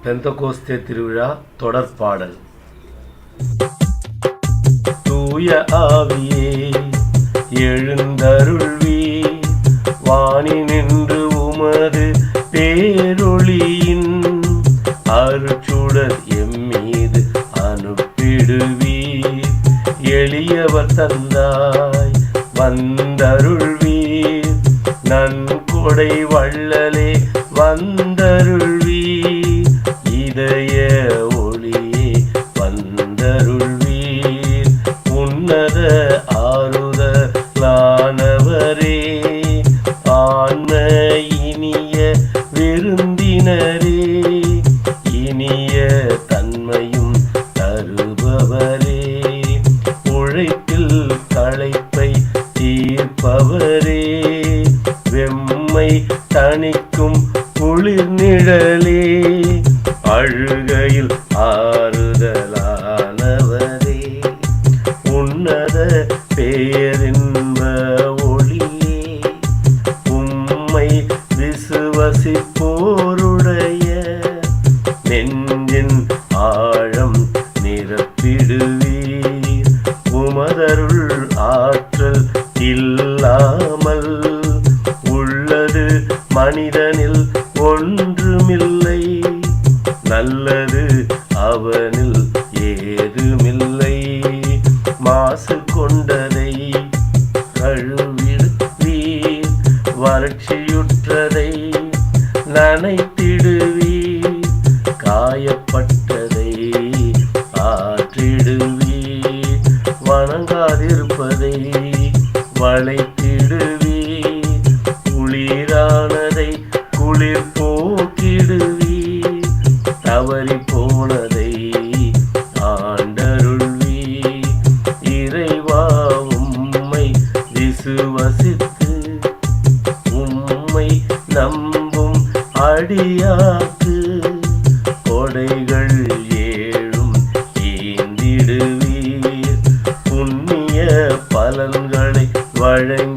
பெந்தகோஸ்தே திருவிழா தொடர்பாடல். தூய ஆவியே எழுந்தருள்வீர், வானி நின்று உமது பேரொளியின் அருட்சுடர் எம்மீது அனுப்பிடுவீர். எளியவர் தந்தாய் வந்தருள்வீர், நன்கொடை வள்ளலே வந்தருள்வீர். இதய ஒளியே வந்தருள்வீர், உன்னத ஆறுதலானவரே, ஆன்ம இனிய விருந்தினரே, இனிய தன்மையும் தருபவரே, உழைப்பில் களைப்பை தீர்ப்பவரே, வெம்மை தணிக்கும் குளிர் நிழலே, அழுகையில் ஆறுதலானவரே, உன்னத பேரின்ப ஒளியே, உம்மை விசுவசிப்போருடைய நெஞ்சின் ஆழம் நிரப்பிடுவீர். உமதருள் ஆற்றல் இல்லாமல் உள்ளது மனிதனில் ஒன்றுமில்லை, நல்லது அவனில் ஏதுமில்லை. மாசு கொண்டதை கழுவிடுவீர், வறட்சியுற்றதை நனைத்திடுவீர், காயப்பட்டதை ஆற்றிடுவீர், வணங்காதிருப்பதை வளைத்திடுவீர், குளிரானதை குளிர் போக்கிடுவீர், தவறி போனதை ஆண்டருள்வீர். இறைவா உம்மை விசுவசித்து உம்மை நம்பும் அடியாக்கு கொடைகள் ஏழும் ஈந்திடுவீர், புண்ணிய பலன்களை வழங்கி